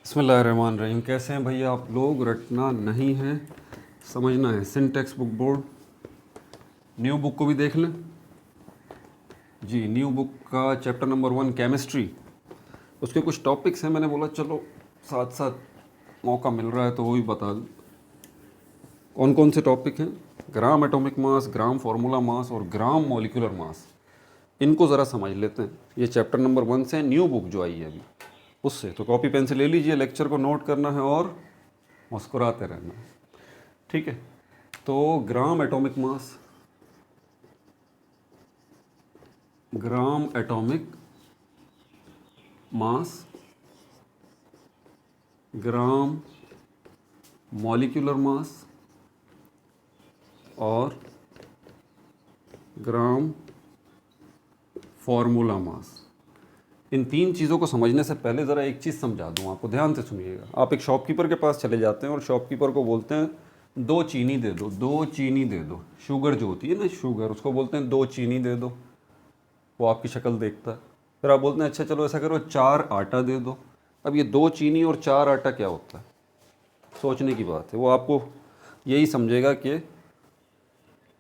बिस्मिल्लाहिर्रहमानिर्रहीम। कैसे हैं भैया आप लोग? रटना नहीं है, समझना है। Syntax book board new book को भी देख लें जी। न्यू बुक का चैप्टर नंबर 1 केमिस्ट्री, उसके कुछ टॉपिक्स हैं। मैंने बोला चलो साथ साथ मौका मिल रहा है तो वो भी बता दूं। कौन कौन से टॉपिक हैं? ग्राम एटॉमिक मास, ग्राम फार्मूला मास और ग्राम मॉलिक्यूलर मास। इनको ज़रा समझ लेते हैं। ये चैप्टर नंबर 1 से न्यू बुक जो आई है अभी उससे। तो कॉपी पेन से ले लीजिए, लेक्चर को नोट करना है और मुस्कुराते रहना है, ठीक है। तो ग्राम एटॉमिक मास, ग्राम atomic mass, gram molecular mass और ग्राम फार्मूला मास। इन तीन चीज़ों को समझने से पहले ज़रा एक चीज़ समझा दूँ आपको, ध्यान से सुनिएगा। आप एक शॉपकीपर के पास चले जाते हैं और शॉपकीपर को बोलते हैं 2 चीनी दे दो, 2 चीनी दे दो। शुगर जो होती है ना, शुगर, उसको बोलते हैं 2 चीनी दे दो। वो आपकी शक्ल देखता है। फिर आप बोलते हैं अच्छा चलो ऐसा करो 4 आटा दे दो। अब ये 2 चीनी और 4 आटा क्या होता है? सोचने की बात है। वो आपको यही समझेगा कि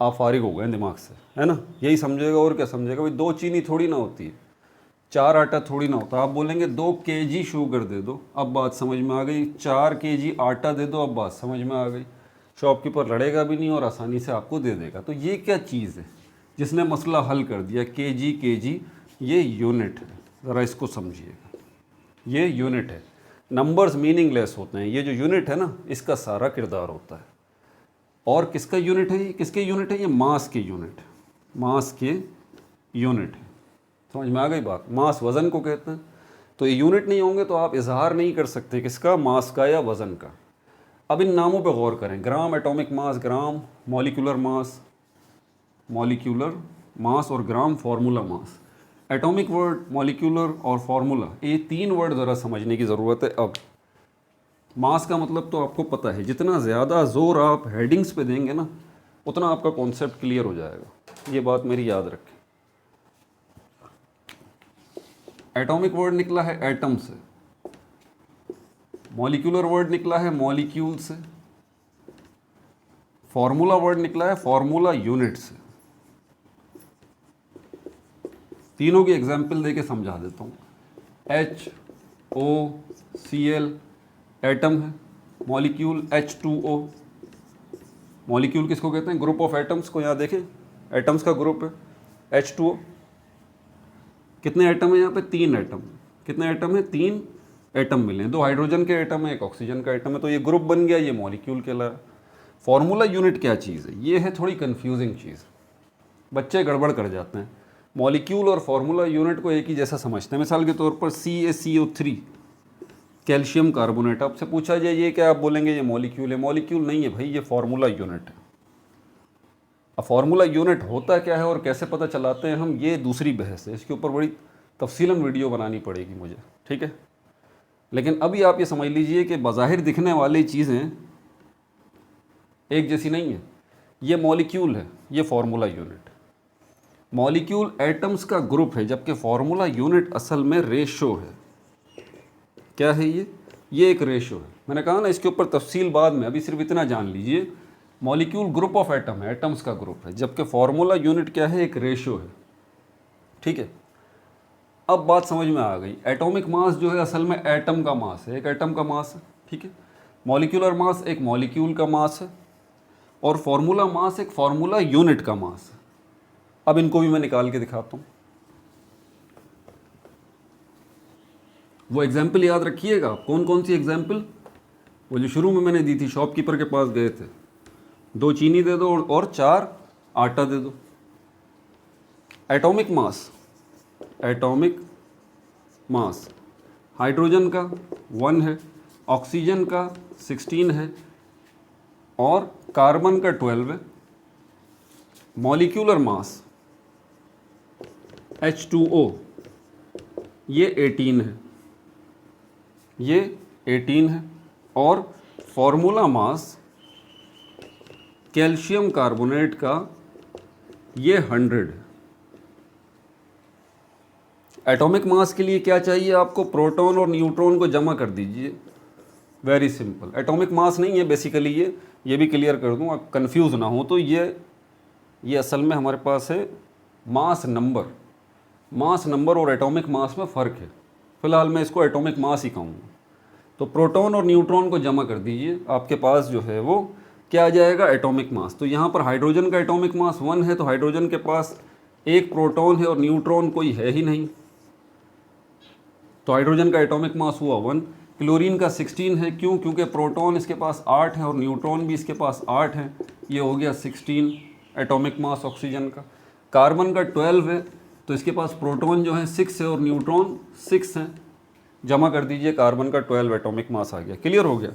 आप फारिग हो गए दिमाग से, है ना, यही समझेगा। और क्या समझेगा? भाई 2 चीनी थोड़ी ना होती है, 4 आटा थोड़ी ना होता। आप बोलेंगे 2 केजी शुगर दे दो, अब बात समझ में आ गई। 4 केजी आटा दे दो, अब बात समझ में आ गई। शॉपकीपर लड़ेगा भी नहीं और आसानी से आपको दे देगा। तो ये क्या चीज़ है जिसने मसला हल कर दिया? केजी, केजी ये यूनिट है, ज़रा इसको समझिएगा। ये यूनिट है। नंबर्स मीनिंगलेस होते हैं। ये जो यूनिट है ना, इसका सारा किरदार होता है। और किसका यूनिट है ये? किसके यूनिट है ये? मास के यूनिट, मास के यूनिट है। समझ में आ गई बात? मास वज़न को कहते हैं। तो ये यूनिट नहीं होंगे तो आप इजहार नहीं कर सकते किसका, मास का या वज़न का। अब इन नामों पे गौर करें। Gram atomic mass, gram molecular mass, molecular mass और gram formula mass. Atomic word, molecular और फार्मूला, ये 3 वर्ड ज़रा समझने की ज़रूरत है। अब मास का मतलब तो आपको पता है। जितना ज़्यादा ज़ोर आप हेडिंग्स पे देंगे ना, उतना आपका कॉन्सेप्ट क्लियर हो जाएगा। ये बात मेरी याद रखें। एटॉमिक वर्ड निकला है एटम से, मॉलिक्यूलर वर्ड निकला है मॉलिक्यूल से, फार्मूला वर्ड निकला है फार्मूला यूनिट से। तीनों की एग्जाम्पल देके समझा देता हूँ। HOCl एटम है, मॉलिक्यूल H2O। मॉलिक्यूल किसको कहते हैं? ग्रुप ऑफ एटम्स को। यहाँ देखें, एटम्स का ग्रुप है H2O। कितने एटम है यहाँ पे? 3 एटम। कितने एटम है? 3 एटम मिले हैं। 2 हाइड्रोजन के एटम है, 1 ऑक्सीजन का एटम है। तो ये ग्रुप बन गया, ये मॉलिक्यूल कहलाया। फार्मूला यूनिट क्या चीज़ है? ये है थोड़ी कंफ्यूजिंग चीज़, बच्चे गड़बड़ कर जाते हैं। मॉलिक्यूल और फार्मूला यूनिट को एक ही जैसा समझते हैं। मिसाल के तौर पर CaCO3, कैल्शियम कार्बोनेट। आपसे पूछा जाए ये क्या, आप बोलेंगे ये मॉलिक्यूल है। मॉलिक्यूल नहीं है भाई, ये फार्मूला यूनिट है। अब फार्मूला यूनिट होता क्या है और कैसे पता चलाते हैं हम, ये दूसरी बहस है। इसके ऊपर बड़ी तफसीलन वीडियो बनानी पड़ेगी मुझे, ठीक है। लेकिन अभी आप ये समझ लीजिए कि बज़ाहिर दिखने वाली चीज़ें एक जैसी नहीं है। ये मॉलिक्यूल है, ये फार्मूला यूनिट। मॉलिक्यूल एटम्स का ग्रुप है, जबकि फार्मूला यूनिट असल में रेशो है। क्या है ये एक रेशो है। मैंने कहा ना इसके ऊपर तफसील बाद में, अभी सिर्फ इतना जान लीजिए। मॉलिक्यूल ग्रुप ऑफ एटम है, एटम्स का ग्रुप है, जबकि फार्मूला यूनिट क्या है? एक रेशो है, ठीक है। अब बात समझ में आ गई। एटॉमिक मास जो है असल में एटम का मास है, एक एटम का मास है, ठीक है। मॉलिक्यूलर मास एक मॉलिक्यूल का मास है और फार्मूला मास एक फार्मूला यूनिट का मास है। अब इनको भी मैं निकाल के दिखाता हूँ। वो एग्जाम्पल याद रखिएगा। कौन कौन सी एग्जाम्पल? वो जो शुरू में मैंने दी थी, शॉपकीपर के पास गए थे, 2 चीनी दे दो और 4 आटा दे दो। Atomic mass, atomic mass hydrogen का 1 है, ऑक्सीजन का 16 है और कार्बन का 12 है। मॉलिक्यूलर मास H2O ये 18 है, ये 18 है। और फार्मूला मास कैल्शियम कार्बोनेट का ये 100 है। एटॉमिक मास के लिए क्या चाहिए आपको? प्रोटॉन और न्यूट्रॉन को जमा कर दीजिए। वेरी सिंपल, एटॉमिक मास नहीं है बेसिकली, ये भी क्लियर कर दूं, आप कंफ्यूज ना हो तो ये असल में हमारे पास है मास नंबर। मास नंबर और एटॉमिक मास में फ़र्क है। फिलहाल मैं इसको एटॉमिक मास ही कहूँगा। तो प्रोटॉन और न्यूट्रॉन को जमा कर दीजिए, आपके पास जो है वो क्या आ जाएगा, एटॉमिक मास। तो यहाँ पर हाइड्रोजन का एटॉमिक मास 1 है, तो हाइड्रोजन के पास एक प्रोटॉन है और न्यूट्रॉन कोई है ही नहीं, तो हाइड्रोजन का एटॉमिक मास हुआ 1। क्लोरीन का 16 है, क्यों? क्योंकि प्रोटॉन इसके पास 8 है और न्यूट्रॉन भी इसके पास 8 है, ये हो गया 16 एटॉमिक मास ऑक्सीजन का। कार्बन का 12 है, तो इसके पास प्रोटॉन जो है 6 है और न्यूट्रॉन 6 है, जमा कर दीजिए, कार्बन का 12 एटॉमिक मास आ गया। क्लियर हो गया।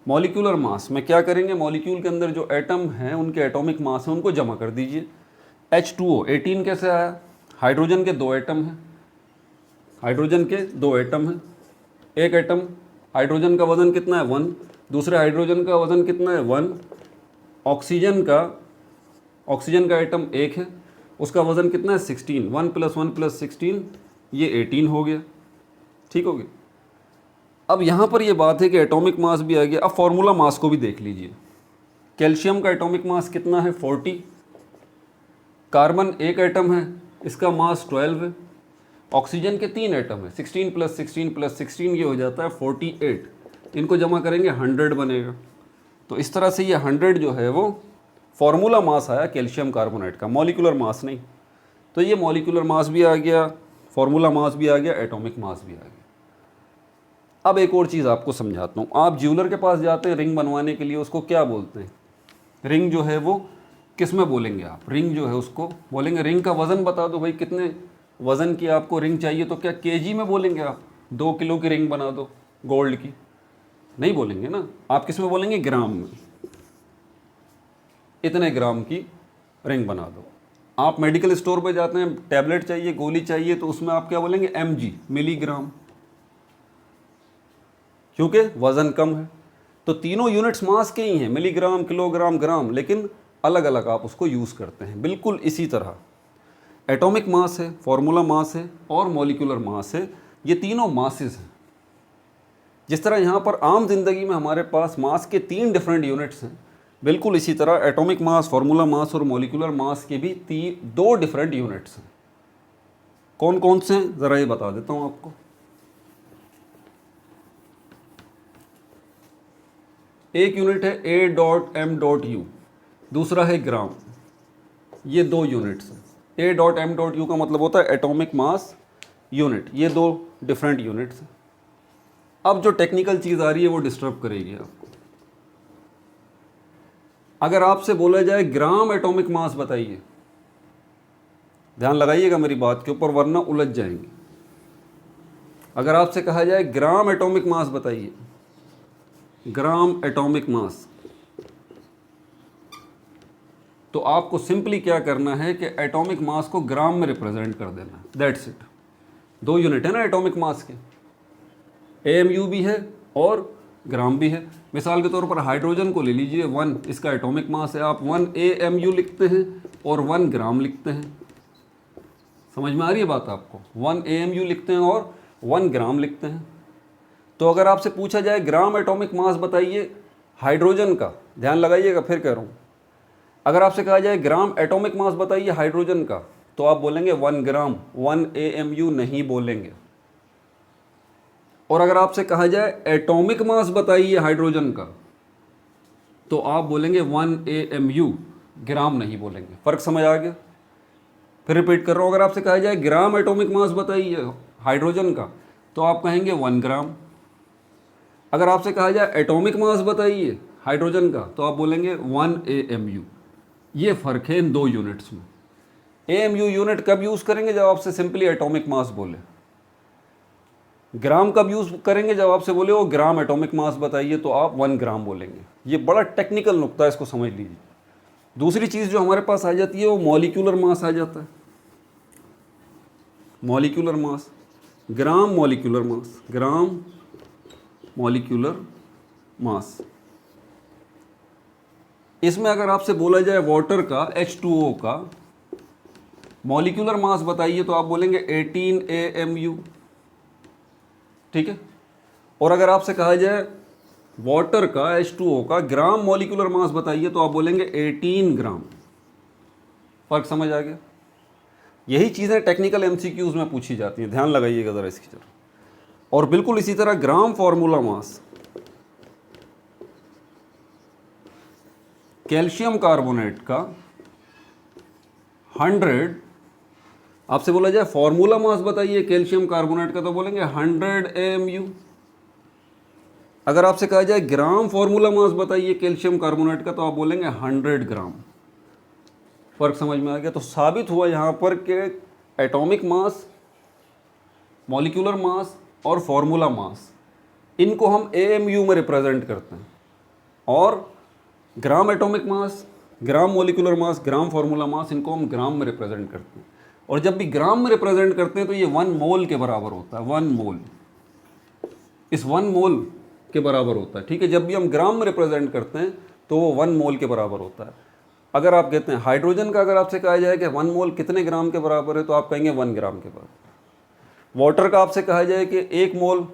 मॉलिक्यूलर मास में क्या करेंगे, मॉलिक्यूल के अंदर जो एटम हैं उनके एटॉमिक मास हैं उनको जमा कर दीजिए। H2O 18 कैसे आया, हाइड्रोजन के 2 एटम हैं, हाइड्रोजन के 2 एटम हैं, एक एटम हाइड्रोजन का वजन कितना है 1, दूसरे हाइड्रोजन का वजन कितना है 1, ऑक्सीजन का एटम 1 है, उसका वजन कितना है 16, 1 + 1 + 16 ये 18 हो गया। ठीक हो गया। अब यहाँ पर ये बात है कि एटॉमिक मास भी आ गया। अब फॉर्मूला मास को भी देख लीजिए। कैल्शियम का एटॉमिक मास कितना है 40, कार्बन एक एटम है, इसका मास 12 है, ऑक्सीजन के 3 एटम है, 16 + 16 + 16 ये हो जाता है 48, इनको जमा करेंगे 100 बनेगा। तो इस तरह से ये 100 जो है वो फॉर्मूला मास आया कैल्शियम कार्बोनेट का, मॉलिक्यूलर मास नहीं। तो ये मॉलिक्यूलर मास भी आ गया, फॉर्मूला मास भी आ गया, एटॉमिक मास भी आ गया। अब एक और चीज़ आपको समझाता हूँ। आप ज्वेलर के पास जाते हैं रिंग बनवाने के लिए, उसको क्या बोलते हैं, रिंग जो है वो किस में बोलेंगे आप, रिंग जो है उसको बोलेंगे, रिंग का वज़न बता दो भाई, कितने वज़न की आपको रिंग चाहिए, तो क्या केजी में बोलेंगे आप, 2 किलो की रिंग बना दो गोल्ड की, नहीं बोलेंगे ना। आप किस में बोलेंगे, ग्राम में, इतने ग्राम की रिंग बना दो। आप मेडिकल स्टोर पे जाते हैं, टैबलेट चाहिए, गोली चाहिए, तो उसमें आप क्या बोलेंगे, mg, मिलीग्राम, क्योंकि वज़न कम है। तो तीनों यूनिट्स मास के ही हैं, मिलीग्राम, किलोग्राम, ग्राम, लेकिन अलग अलग आप उसको यूज़ करते हैं। बिल्कुल इसी तरह एटॉमिक मास है, फॉर्मूला मास है और मॉलिक्यूलर मास है, ये तीनों मासेस हैं। जिस तरह यहाँ पर आम जिंदगी में हमारे पास मास के 3 डिफरेंट यूनिट्स हैं, बिल्कुल इसी तरह एटॉमिक मास, फॉर्मूला मास और मॉलिक्यूलर मास के भी 2 डिफरेंट यूनिट्स हैं। कौन कौन से हैं ज़रा ये बता देता हूँ आपको। एक यूनिट है A.M.U, दूसरा है ग्राम, ये 2 यूनिट्स हैं। A.M.U का मतलब होता है एटॉमिक मास यूनिट, ये 2 डिफरेंट यूनिट्स हैं। अब जो टेक्निकल चीज़ आ रही है वो डिस्टर्ब करेगी आपको। अगर आपसे बोला जाए ग्राम एटॉमिक मास बताइए, ध्यान लगाइएगा मेरी बात के ऊपर वरना उलझ जाएंगे। अगर आपसे कहा जाए ग्राम एटॉमिक मास बताइए, ग्राम एटॉमिक मास, तो आपको सिंपली क्या करना है कि एटॉमिक मास को ग्राम में रिप्रेजेंट कर देना, दैट्स इट। 2 यूनिट है ना एटॉमिक मास के, AMU भी है और ग्राम भी है। मिसाल के तौर पर हाइड्रोजन को ले लीजिए, 1 इसका एटॉमिक मास है, आप 1 AMU लिखते हैं और 1 ग्राम लिखते हैं। समझ में आ रही है बात आपको, 1 AMU लिखते हैं और 1 ग्राम लिखते हैं। तो अगर आपसे पूछा जाए ग्राम एटॉमिक मास बताइए हाइड्रोजन का, ध्यान लगाइएगा फिर कह रहा हूँ, अगर आपसे कहा जाए ग्राम एटॉमिक मास बताइए हाइड्रोजन का, तो आप बोलेंगे 1 ग्राम, 1 AMU नहीं बोलेंगे। और अगर आपसे कहा जाए एटॉमिक मास बताइए हाइड्रोजन का, तो आप बोलेंगे 1 AMU, ग्राम नहीं बोलेंगे। फ़र्क समझ आ गया? फिर रिपीट कर रहा हूँ, अगर आपसे कहा जाए ग्राम एटॉमिक मास बताइए हाइड्रोजन का, तो आप कहेंगे 1 ग्राम। अगर आपसे कहा जाए एटॉमिक मास बताइए हाइड्रोजन का, तो आप बोलेंगे 1 AMU। ये फ़र्क है इन 2 यूनिट्स में। AMU यूनिट कब यूज़ करेंगे, जब आपसे सिंपली एटॉमिक मास बोले। ग्राम कब यूज़ करेंगे, जब आपसे बोले वो ग्राम एटॉमिक मास बताइए, तो आप 1 ग्राम बोलेंगे। ये बड़ा टेक्निकल नुक्ता है, इसको समझ लीजिए। दूसरी चीज़ जो हमारे पास आ जाती है वो मॉलिक्यूलर मास आ जाता है। मॉलिक्यूलर मास, ग्राम मॉलिक्यूलर मास, ग्राम मॉलिक्यूलर मास। इसमें अगर आपसे बोला जाए वाटर का, H2O का मॉलिक्यूलर मास बताइए, तो आप बोलेंगे 18 AMU, ठीक है। और अगर आपसे कहा जाए वाटर का H2O का ग्राम मॉलिक्यूलर मास बताइए तो आप बोलेंगे 18 ग्राम। फर्क समझ आ गया? यही चीज़ें टेक्निकल एमसीक्यूज में पूछी जाती हैं, ध्यान लगाइएगा ज़रा इसकी तरफ। और बिल्कुल इसी तरह gram formula mass calcium carbonate का 100, आपसे बोला जाए फॉर्मूला मास बताइए कैल्शियम कार्बोनेट का तो बोलेंगे 100 AMU। अगर आपसे कहा जाए ग्राम फॉर्मूला मास बताइए कैल्शियम कार्बोनेट का तो आप बोलेंगे 100 ग्राम। फर्क समझ में आ गया? तो साबित हुआ यहाँ पर कि एटॉमिक मास, मॉलिक्यूलर मास और फॉर्मूला मास, इनको हम AMU में रिप्रेजेंट करते हैं, और ग्राम एटॉमिक मास, ग्राम मॉलिक्यूलर मास, ग्राम फॉर्मूला मास, इनको हम ग्राम में रिप्रेजेंट करते हैं। और जब भी ग्राम में रिप्रेजेंट करते हैं तो ये 1 मोल के बराबर होता है। 1 मोल इस 1 मोल के बराबर होता है, ठीक है। जब भी हम ग्राम में रिप्रेजेंट करते हैं तो वो 1 मोल के बराबर होता है। अगर आप कहते हैं हाइड्रोजन का, अगर आपसे कहा जाए कि 1 मोल कितने ग्राम के बराबर है तो आप कहेंगे 1 ग्राम के बराबर। वाटर का आपसे कहा जाए कि 1 मोल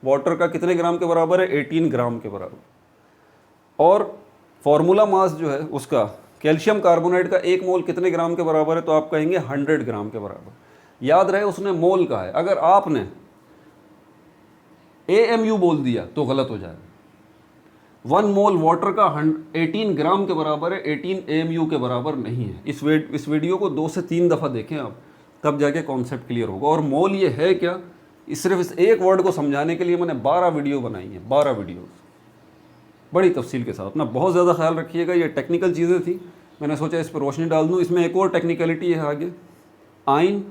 वाटर का कितने ग्राम के बराबर है, 18 ग्राम के बराबर। और फॉर्मूला मास जो है उसका, कैल्शियम कार्बोनेट का 1 मोल कितने ग्राम के बराबर है तो आप कहेंगे 100 ग्राम के बराबर। याद रहे उसने मोल कहा है, अगर आपने AMU बोल दिया तो गलत हो जाएगा। 1 मोल वाटर का 18 ग्राम के बराबर है, 18 AMU के बराबर नहीं है। इस वीडियो को 2 से 3 दफ़ा देखें आप, तब जाके कॉन्सेप्ट क्लियर होगा। और मोल ये है क्या, सिर्फ इस एक वर्ड को समझाने के लिए मैंने 12 वीडियो बनाई हैं, 12 वीडियो बड़ी तफसील के साथ। अपना बहुत ज़्यादा ख्याल रखिएगा, ये टेक्निकल चीज़ें थी, मैंने सोचा इस पर रोशनी डाल दूँ। इसमें एक और टेक्निकलिटी है आगे, आयन,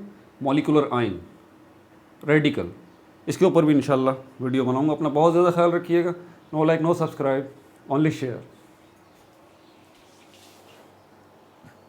मॉलिक्यूलर आयन, रेडिकल, इसके ऊपर भी इंशाल्लाह वीडियो बनाऊंगा। अपना बहुत ज़्यादा ख्याल रखिएगा। No like, no subscribe, only share.